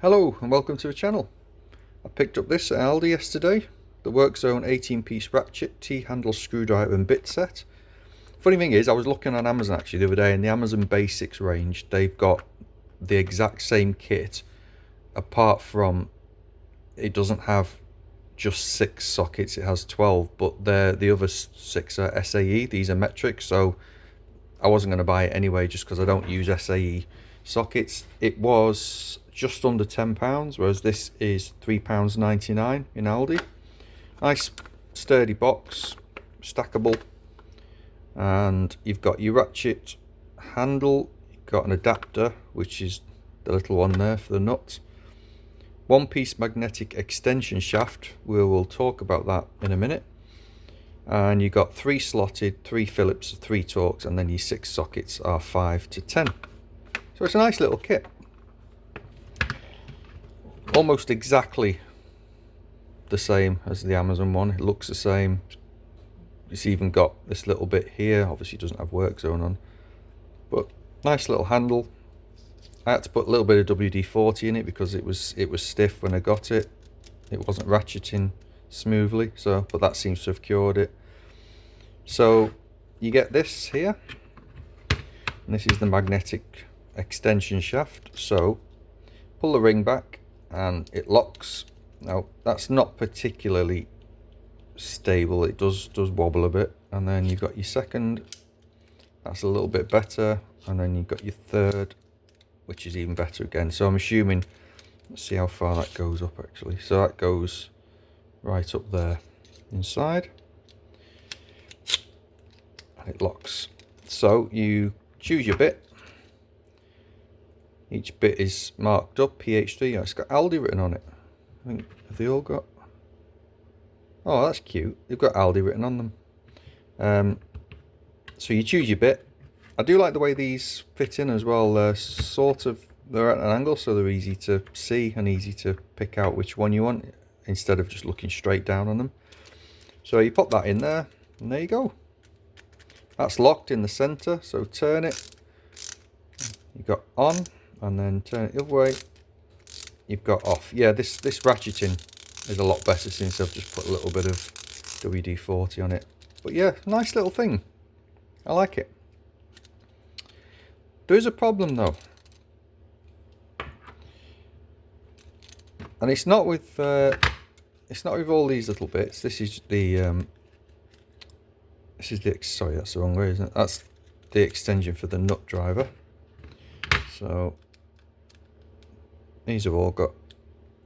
Hello and welcome to the channel. I picked up this at Aldi yesterday, the Workzone 18-piece Ratchet T-handle screwdriver and bit set. Funny thing is, I was looking on Amazon actually the other day, in the Amazon Basics range they've got the exact same kit, apart from it doesn't have just 6 sockets, it has 12, but the other 6 are SAE. These are metric, so I wasn't going to buy it anyway just because I don't use SAE sockets. It was just under £10, whereas this is £3.99 in Aldi. Nice sturdy box, stackable, and you've got your ratchet handle, you've got an adapter, which is the little one there for the nuts, one piece magnetic extension shaft, we will talk about that in a minute, and you got 3 slotted, 3 Phillips, 3 Torx, and then your 6 sockets are 5 to 10. So it's a nice little kit. Almost exactly the same as the Amazon one. It looks the same. It's even got this little bit here. Obviously it doesn't have Workzone on, but nice little handle. I had to put a little bit of WD-40 in it because it was stiff when I got it. It wasn't ratcheting smoothly, so but that seems to have cured it. So you get this here, and this is the magnetic extension shaft. So pull the ring back and it locks. Now that's not particularly stable, it does wobble a bit, and then you've got your second, that's a little bit better, and then you've got your third, which is even better again. So I'm assuming, let's see how far that goes up actually. So that goes right up there inside, and it locks. So you choose your bit. Each bit is marked up PH3. It's got Aldi written on it. I think, have they all got? Oh, that's cute. They've got Aldi written on them. So you choose your bit. I do like the way these fit in as well. They're at an angle, so they're easy to see and easy to pick out which one you want, instead of just looking straight down on them. So you pop that in there, and there you go. That's locked in the center, so turn it. You've got on, and then turn it the other way. You've got off. Yeah, this ratcheting is a lot better since I've just put a little bit of WD-40 on it. But yeah, nice little thing. I like it. There is a problem though, and it's not with all these little bits. This is the sorry, that's the wrong way, isn't it? That's the extension for the nut driver. So these have all got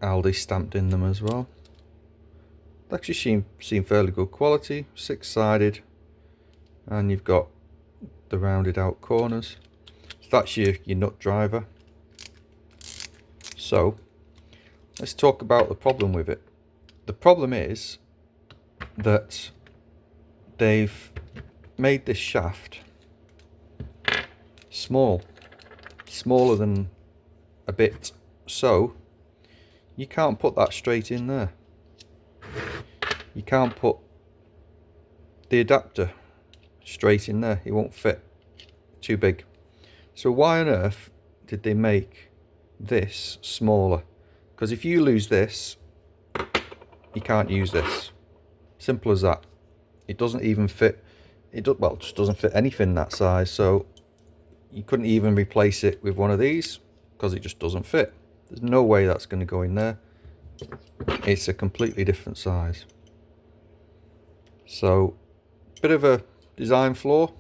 Aldi stamped in them as well. They actually seem fairly good quality, 6-sided, and you've got the rounded out corners. So that's your nut driver. So let's talk about the problem with it. The problem is that they've made this shaft smaller than a bit, so you can't put that straight in there. You can't put the adapter straight in there, it won't fit, too big. So why on earth did they make this smaller? Because if you lose this, you can't use this. Simple as that. It doesn't even fit, it just doesn't fit anything that size, so you couldn't even replace it with one of these because it just doesn't fit. There's no way that's going to go in there. It's a completely different size. So, bit of a design flaw,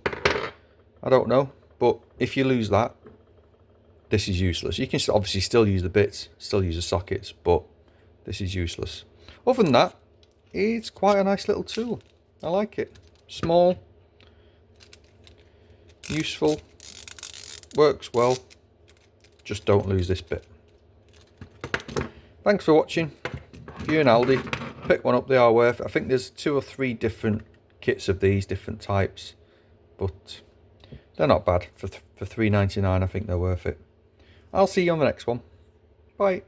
I don't know, but if you lose that, this is useless. You can obviously still use the bits, still use the sockets, but this is useless. Other than that, it's quite a nice little tool. I like it. Small, useful, works well. Just don't lose this bit. Thanks for watching. If you're in Aldi, pick one up, they are worth it. I think there's 2 or 3 different kits of these, different types, but they're not bad. For £3.99 I think they're worth it. I'll see you on the next one. Bye.